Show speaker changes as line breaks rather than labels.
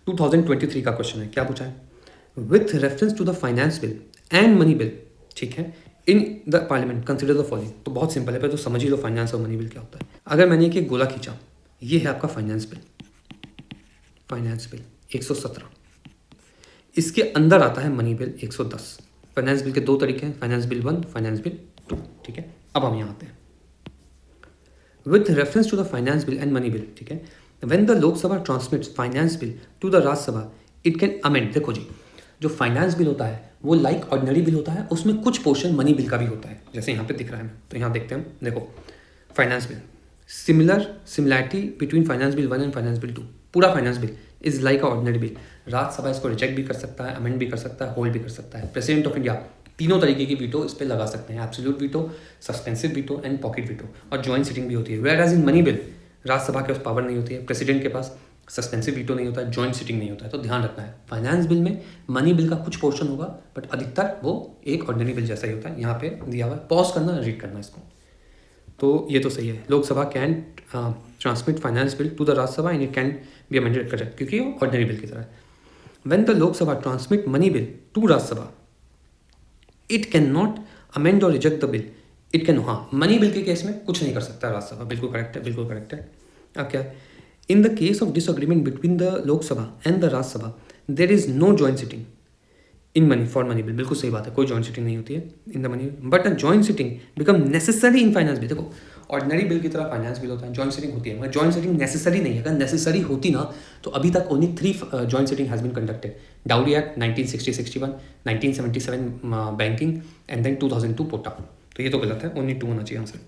2023 का क्वेश्चन है, क्या पूछा है? With reference to the finance bill and money bill, ठीक है, in the parliament consider the following. तो बहुत सिंपल है, पहले तो समझ ही लो फाइनेंस और मनी बिल क्या होता है। अगर मैंने एक गोला खींचा, ये है आपका फाइनेंस बिल 117, इसके अंदर आता है मनी बिल 110। फाइनेंस बिल के दो तरीके हैं, फाइनेंस बिल 1, फाइनेंस बिल 2, ठीक है। अब हम यहाँ आते हैं, with reference to the finance bill and money bill, ठीक है, when the Lok Sabha transmits finance bill to the Rajya Sabha it can amend. देखो जी, जो फाइनेंस बिल होता है वो लाइक ऑर्डिनरी बिल होता है, उसमें कुछ पोर्शन मनी बिल का भी होता है, जैसे यहाँ पे दिख रहा है। तो यहाँ देखते हैं, देखो finance bill, similarity between finance bill 1 and finance bill 2। पूरा finance bill is like a ordinary bill. Rajya Sabha इसको रिजेक्ट भी कर सकता है, अमेंड भी कर सकता है, होल्ड भी कर सकता है। प्रेसिडेंट ऑफ इंडिया तीनों तरीके की वीटो इस पर लगा सकते हैं, absolute veto, suspensive veto and pocket veto, और ज्वाइंट सिटिंग भी होती है। Whereas in money bill Rajya Sabha के पास पावर नहीं होती है, प्रेसिडेंट के पास सस्पेंसिव वीटो नहीं होता है, ज्वाइंट सिटिंग नहीं होता है। तो ध्यान रखना है, फाइनेंस बिल में मनी बिल का कुछ पोर्शन होगा, बट अधिकतर वो एक ऑर्डिनरी बिल जैसा ही होता है। यहाँ पे दिया हुआ है, पॉज करना, रीड करना इसको। तो ये तो सही है, Lok Sabha can transmit finance bill to the Rajya Sabha and it can be amended, correct, क्योंकि वो ऑर्डिनरी बिल की तरह है। When the Lok Sabha transmit money bill to Rajya Sabha it can not amend और reject the bill. It can, हाँ, मनी बिल के case में कुछ नहीं कर सकता राज्यसभा, बिल्कुल करेक्ट है, बिल्कुल करेक्ट है। अब क्या, in the case of disagreement between the Lok Sabha and the Rajya Sabha there is no joint sitting in money for money bill. बिल्कुल सही बात है, कोई जॉइंट सिटिंग नहीं होती है in the money, but a joint sitting become necessary in finance bill. देखो ordinary bill की तरह फाइनेंस बिल होता है, जॉइंट सिटिंग होती है, मगर जॉइंट सिटिंग नेसेसरी नहीं है। अगर नेसेसरी होती ना तो अभी तक only 3 joint sitting has been conducted. Dowry act 1960-61, 1977 banking, and then 2002 POTA. तो ये तो गलत है, ओनली 2 होना चाहिए आंसर।